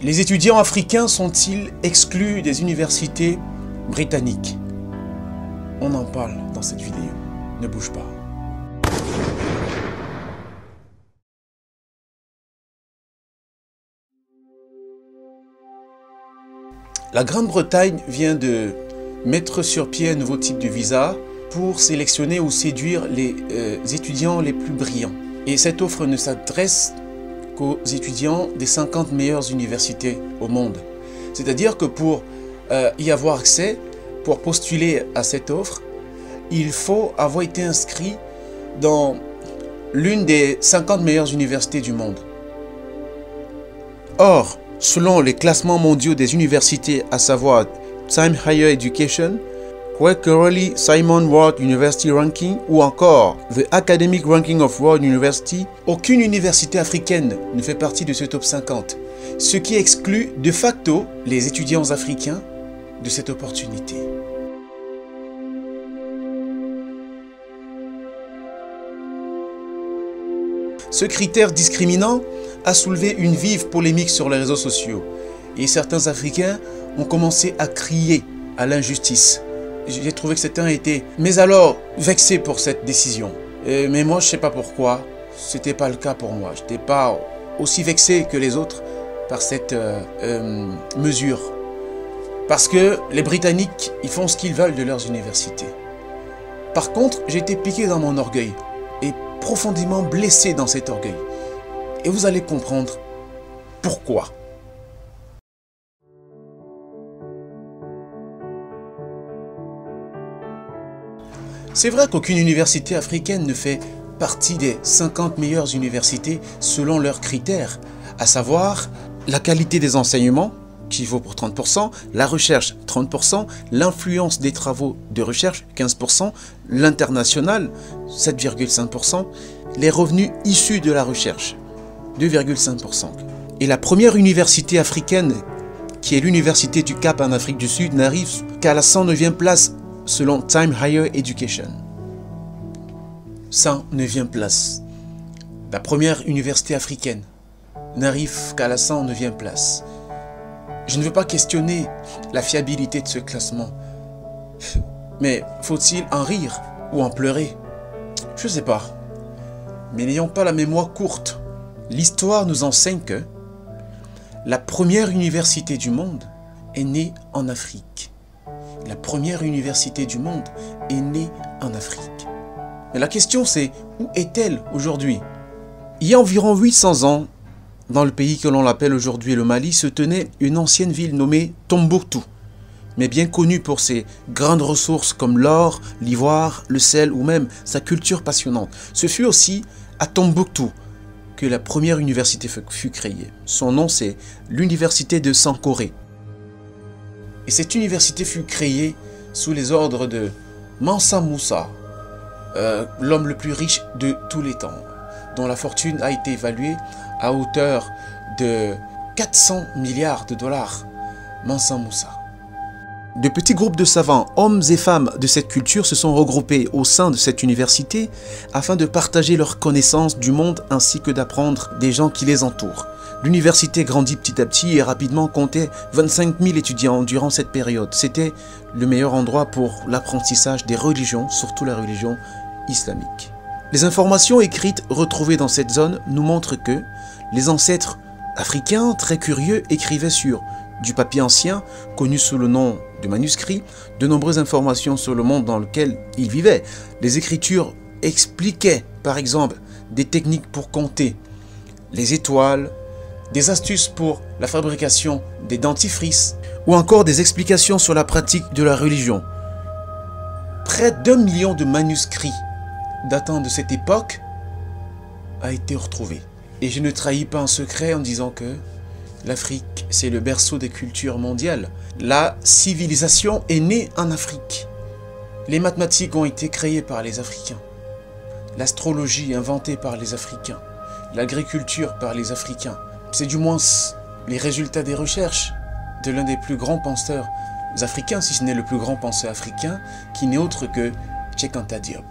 Les étudiants africains sont-ils exclus des universités britanniques? On en parle dans cette vidéo. Ne bouge pas. La Grande-Bretagne vient de mettre sur pied un nouveau type de visa pour sélectionner ou séduire les étudiants les plus brillants. Et cette offre ne s'adresse qu'aux étudiants des 50 meilleures universités au monde. C'est-à-dire que pour y avoir accès, pour postuler à cette offre, il faut avoir été inscrit dans l'une des 50 meilleures universités du monde. Or, selon les classements mondiaux des universités, à savoir Time Higher Education, Quakerly Simon World University Ranking ou encore The Academic Ranking of World University, aucune université africaine ne fait partie de ce top 50, ce qui exclut de facto les étudiants africains de cette opportunité. Ce critère discriminant a soulevé une vive polémique sur les réseaux sociaux et certains Africains ont commencé à crier à l'injustice. J'ai trouvé que certains étaient, mais alors, vexés pour cette décision. Mais moi, je ne sais pas pourquoi, ce n'était pas le cas pour moi. Je n'étais pas aussi vexé que les autres par cette mesure. Parce que les Britanniques, ils font ce qu'ils veulent de leurs universités. Par contre, j'ai été piqué dans mon orgueil et profondément blessé dans cet orgueil. Et vous allez comprendre pourquoi. C'est vrai qu'aucune université africaine ne fait partie des 50 meilleures universités selon leurs critères, à savoir la qualité des enseignements, qui vaut pour 30%, la recherche 30%, l'influence des travaux de recherche 15%, l'international 7,5%, les revenus issus de la recherche 2,5%. Et la première université africaine, qui est l'université du Cap en Afrique du Sud, n'arrive qu'à la 109e place selon Time Higher Education. 109e place. La première université africaine n'arrive qu'à la 109e place. Je ne veux pas questionner la fiabilité de ce classement. Mais faut-il en rire ou en pleurer? Je ne sais pas. Mais n'ayons pas la mémoire courte. L'histoire nous enseigne que la première université du monde est née en Afrique. La première université du monde est née en Afrique. Mais la question c'est, où est-elle aujourd'hui? Il y a environ 800 ans, dans le pays que l'on appelle aujourd'hui le Mali, se tenait une ancienne ville nommée Tombouctou, mais bien connue pour ses grandes ressources comme l'or, l'ivoire, le sel ou même sa culture passionnante. Ce fut aussi à Tombouctou que la première université fut créée. Son nom c'est l'université de Sankoré. Et cette université fut créée sous les ordres de Mansa Moussa, l'homme le plus riche de tous les temps, dont la fortune a été évaluée à hauteur de 400 milliards de dollars. Mansa Moussa. De petits groupes de savants, hommes et femmes de cette culture se sont regroupés au sein de cette université afin de partager leurs connaissances du monde ainsi que d'apprendre des gens qui les entourent. L'université grandit petit à petit et rapidement comptait 25 000 étudiants durant cette période. C'était le meilleur endroit pour l'apprentissage des religions, surtout la religion islamique. Les informations écrites retrouvées dans cette zone nous montrent que les ancêtres africains, très curieux, écrivaient sur du papier ancien, connu sous le nom de manuscrit, de nombreuses informations sur le monde dans lequel ils vivaient. Les écritures expliquaient, par exemple, des techniques pour compter les étoiles, des astuces pour la fabrication des dentifrices, ou encore des explications sur la pratique de la religion. Près d'1 million de manuscrits datant de cette époque a été retrouvé. Et je ne trahis pas un secret en disant que l'Afrique, c'est le berceau des cultures mondiales. La civilisation est née en Afrique. Les mathématiques ont été créées par les Africains. L'astrologie inventée par les Africains. L'agriculture par les Africains. C'est du moins les résultats des recherches de l'un des plus grands penseurs africains, si ce n'est le plus grand penseur africain, qui n'est autre que Cheikh Anta Diop.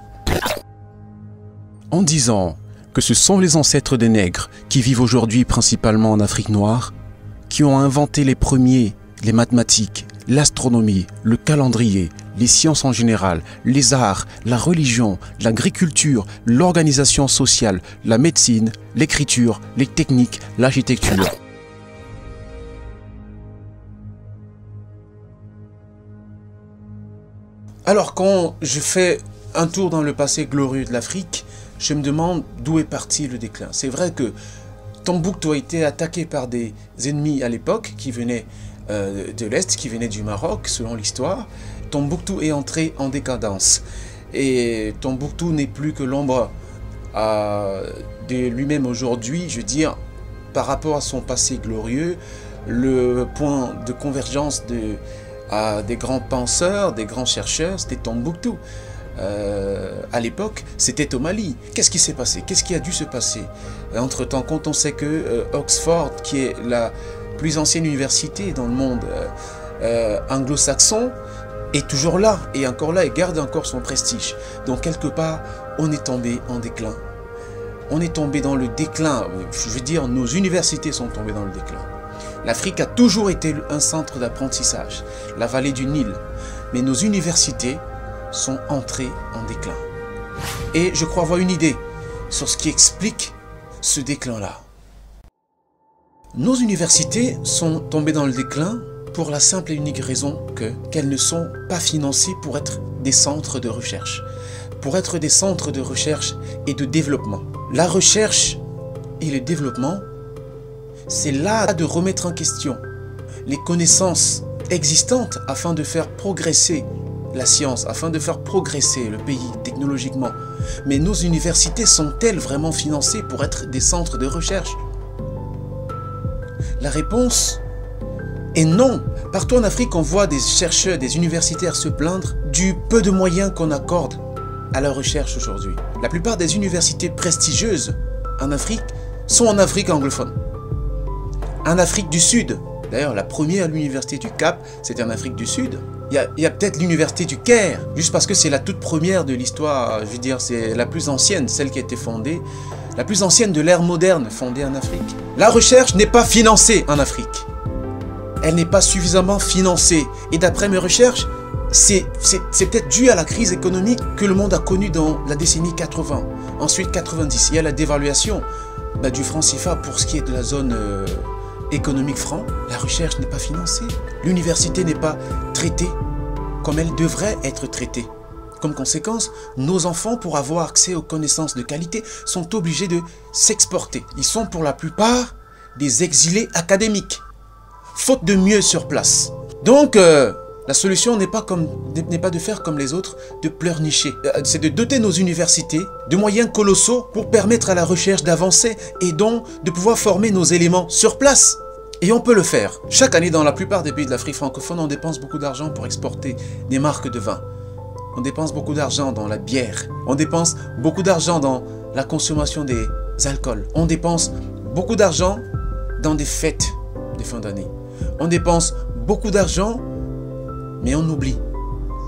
En disant que ce sont les ancêtres des nègres qui vivent aujourd'hui principalement en Afrique noire, qui ont inventé les premiers, les mathématiques, l'astronomie, le calendrier, les sciences en général, les arts, la religion, l'agriculture, l'organisation sociale, la médecine, l'écriture, les techniques, l'architecture. Alors quand je fais un tour dans le passé glorieux de l'Afrique, je me demande d'où est parti le déclin. C'est vrai que Tombouctou a été attaqué par des ennemis à l'époque qui venaient de l'Est, qui venaient du Maroc, selon l'histoire. Tombouctou est entré en décadence. Et Tombouctou n'est plus que l'ombre de lui-même aujourd'hui, je veux dire, par rapport à son passé glorieux, le point de convergence des grands penseurs, des grands chercheurs, c'était Tombouctou. À l'époque, c'était au Mali. Qu'est-ce qui s'est passé? Qu'est-ce qui a dû se passer? Entre-temps, quand on sait que Oxford, qui est la plus ancienne université dans le monde anglo-saxon, est toujours là, et encore là, et garde encore son prestige. Donc quelque part, on est tombé en déclin. On est tombé dans le déclin. Je veux dire, nos universités sont tombées dans le déclin. L'Afrique a toujours été un centre d'apprentissage, la vallée du Nil. Mais nos universités sont entrées en déclin. Et je crois avoir une idée sur ce qui explique ce déclin-là. Nos universités sont tombées dans le déclin pour la simple et unique raison qu'elles ne sont pas financées pour être des centres de recherche. Pour être des centres de recherche et de développement. La recherche et le développement, c'est là de remettre en question les connaissances existantes afin de faire progresser la science, afin de faire progresser le pays technologiquement. Mais nos universités sont-elles vraiment financées pour être des centres de recherche? La réponse est non. Partout en Afrique, on voit des chercheurs, des universitaires se plaindre du peu de moyens qu'on accorde à la recherche aujourd'hui. La plupart des universités prestigieuses en Afrique sont en Afrique anglophone. En Afrique du Sud. D'ailleurs, la première, l'université du Cap, c'était en Afrique du Sud. Il y a peut-être l'université du Caire, juste parce que c'est la toute première de l'histoire, je veux dire, c'est la plus ancienne, celle qui a été fondée, la plus ancienne de l'ère moderne fondée en Afrique. La recherche n'est pas financée en Afrique. Elle n'est pas suffisamment financée. Et d'après mes recherches, c'est peut-être dû à la crise économique que le monde a connue dans la décennie 80. Ensuite 90, il y a la dévaluation du franc CFA pour ce qui est de la zone économique franc. La recherche n'est pas financée. L'université n'est pas traitée comme elle devrait être traitée. Comme conséquence, nos enfants, pour avoir accès aux connaissances de qualité, sont obligés de s'exporter. Ils sont pour la plupart des exilés académiques, faute de mieux sur place. Donc, la solution n'est pas de faire comme les autres, de pleurnicher. C'est de doter nos universités de moyens colossaux pour permettre à la recherche d'avancer et donc de pouvoir former nos éléments sur place. Et on peut le faire. Chaque année, dans la plupart des pays de l'Afrique francophone, on dépense beaucoup d'argent pour exporter des marques de vin. On dépense beaucoup d'argent dans la bière. On dépense beaucoup d'argent dans la consommation des alcools. On dépense beaucoup d'argent dans des fêtes de fin d'année. On dépense beaucoup d'argent, mais on oublie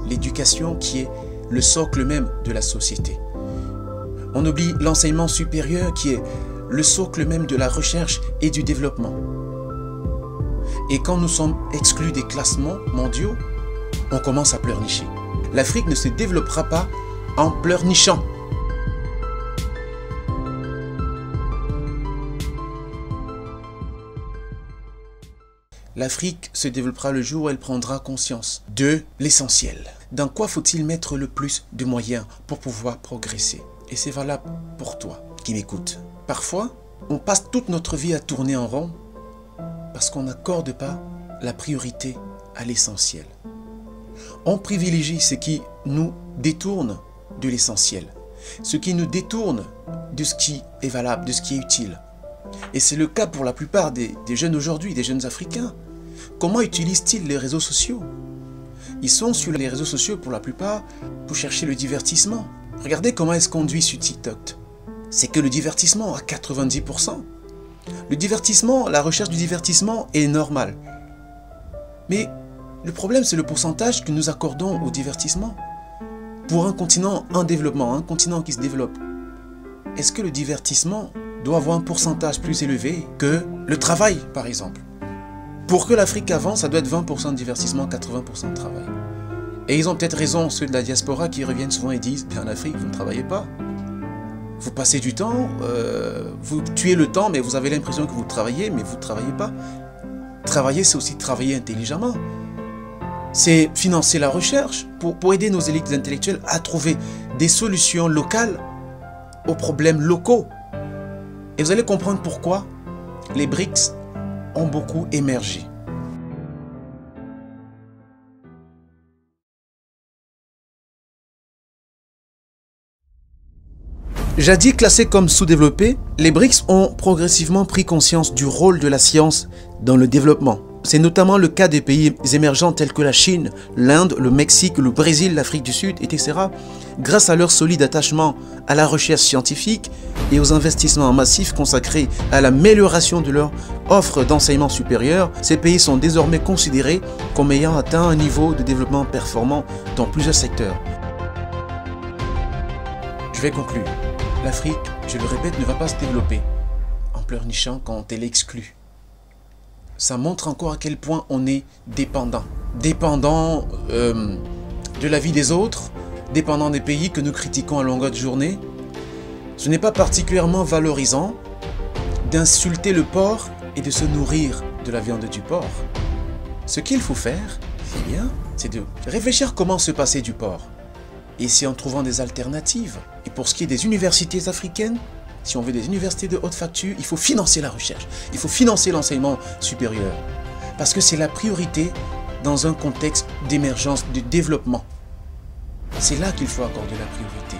l'éducation qui est le socle même de la société. On oublie l'enseignement supérieur qui est le socle même de la recherche et du développement. Et quand nous sommes exclus des classements mondiaux, on commence à pleurnicher. L'Afrique ne se développera pas en pleurnichant. L'Afrique se développera le jour où elle prendra conscience de l'essentiel. Dans quoi faut-il mettre le plus de moyens pour pouvoir progresser? Et c'est valable pour toi qui m'écoutes. Parfois, on passe toute notre vie à tourner en rond parce qu'on n'accorde pas la priorité à l'essentiel. On privilégie ce qui nous détourne de l'essentiel, ce qui nous détourne de ce qui est valable, de ce qui est utile. Et c'est le cas pour la plupart des jeunes aujourd'hui, des jeunes Africains. Comment utilisent-ils les réseaux sociaux? Ils sont sur les réseaux sociaux pour la plupart pour chercher le divertissement. Regardez comment est-ce qu'on conduit sur TikTok. C'est que le divertissement à 90%. Le divertissement, la recherche du divertissement est normale. Mais le problème, c'est le pourcentage que nous accordons au divertissement. Pour un continent en développement, un continent qui se développe, est-ce que le divertissement doit avoir un pourcentage plus élevé que le travail, par exemple? Pour que l'Afrique avance, ça doit être 20% de divertissement, 80% de travail. Et ils ont peut-être raison, ceux de la diaspora qui reviennent souvent et disent, bien en Afrique, vous ne travaillez pas. Vous passez du temps, vous tuez le temps, mais vous avez l'impression que vous travaillez, mais vous ne travaillez pas. Travailler, c'est aussi travailler intelligemment. C'est financer la recherche pour aider nos élites intellectuelles à trouver des solutions locales aux problèmes locaux. Et vous allez comprendre pourquoi les BRICS ont beaucoup émergé. Jadis classés comme sous-développés, les BRICS ont progressivement pris conscience du rôle de la science dans le développement. C'est notamment le cas des pays émergents tels que la Chine, l'Inde, le Mexique, le Brésil, l'Afrique du Sud, etc. Grâce à leur solide attachement à la recherche scientifique et aux investissements massifs consacrés à l'amélioration de leur offre d'enseignement supérieur, ces pays sont désormais considérés comme ayant atteint un niveau de développement performant dans plusieurs secteurs. Je vais conclure. L'Afrique, je le répète, ne va pas se développer en pleurnichant quand elle est exclue. Ça montre encore à quel point on est dépendant. Dépendant de la vie des autres, dépendant des pays que nous critiquons à longueur de journée. Ce n'est pas particulièrement valorisant d'insulter le porc et de se nourrir de la viande du porc. Ce qu'il faut faire, c'est bien, c'est de réfléchir comment se passer du porc. Et c'est en trouvant des alternatives. Et pour ce qui est des universités africaines, si on veut des universités de haute facture, il faut financer la recherche. Il faut financer l'enseignement supérieur. Parce que c'est la priorité dans un contexte d'émergence, de développement. C'est là qu'il faut accorder la priorité.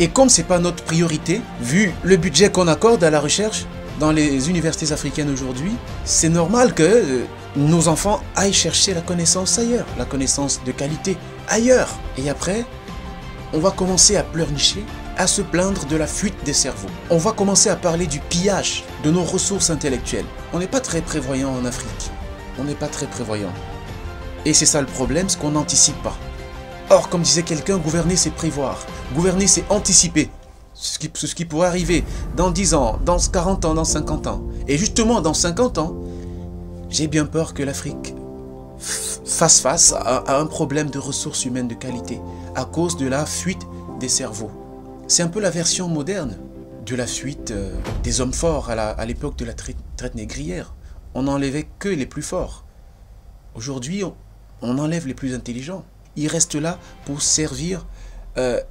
Et comme ce n'est pas notre priorité, vu le budget qu'on accorde à la recherche dans les universités africaines aujourd'hui, c'est normal que nos enfants aillent chercher la connaissance ailleurs, la connaissance de qualité ailleurs. Et après, on va commencer à pleurnicher, à se plaindre de la fuite des cerveaux. On va commencer à parler du pillage de nos ressources intellectuelles. On n'est pas très prévoyant en Afrique. On n'est pas très prévoyant. Et c'est ça le problème, c'est qu'on n'anticipe pas. Or, comme disait quelqu'un, gouverner c'est prévoir. Gouverner c'est anticiper ce qui pourrait arriver dans 10 ans, dans 40 ans, dans 50 ans. Et justement, dans 50 ans, j'ai bien peur que l'Afrique fasse face à un problème de ressources humaines de qualité à cause de la fuite des cerveaux. C'est un peu la version moderne de la fuite des hommes forts à l'époque de la traite négrière. On n'enlevait que les plus forts. Aujourd'hui, on enlève les plus intelligents. Ils restent là pour servir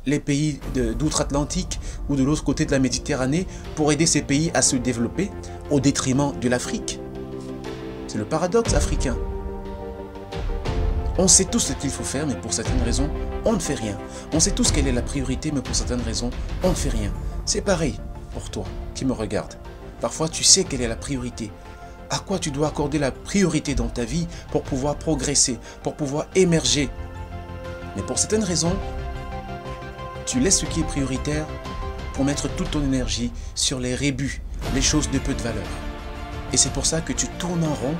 les pays d'outre-Atlantique ou de l'autre côté de la Méditerranée pour aider ces pays à se développer au détriment de l'Afrique. C'est le paradoxe africain. On sait tous ce qu'il faut faire, mais pour certaines raisons, on ne fait rien. On sait tous quelle est la priorité, mais pour certaines raisons, on ne fait rien. C'est pareil pour toi qui me regarde. Parfois, tu sais quelle est la priorité. À quoi tu dois accorder la priorité dans ta vie pour pouvoir progresser, pour pouvoir émerger. Mais pour certaines raisons, tu laisses ce qui est prioritaire pour mettre toute ton énergie sur les rébus, les choses de peu de valeur. Et c'est pour ça que tu tournes en rond.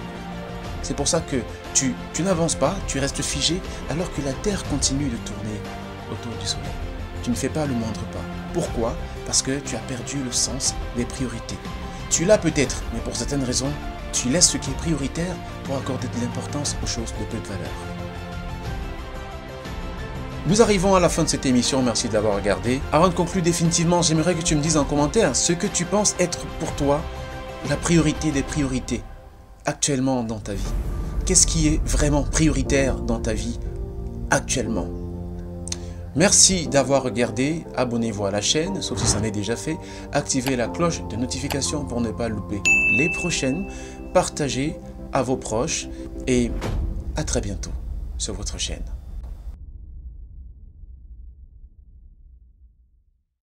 C'est pour ça que tu n'avances pas, tu restes figé, alors que la Terre continue de tourner autour du Soleil. Tu ne fais pas le moindre pas. Pourquoi? Parce que tu as perdu le sens des priorités. Tu l'as peut-être, mais pour certaines raisons, tu laisses ce qui est prioritaire pour accorder de l'importance aux choses de peu de valeur. Nous arrivons à la fin de cette émission, merci de l'avoir regardé. Avant de conclure définitivement, j'aimerais que tu me dises en commentaire ce que tu penses être pour toi la priorité des priorités actuellement dans ta vie. Qu'est-ce qui est vraiment prioritaire dans ta vie actuellement? Merci d'avoir regardé, abonnez-vous à la chaîne, sauf si ça n'est déjà fait, activez la cloche de notification pour ne pas louper les prochaines, partagez à vos proches et à très bientôt sur votre chaîne.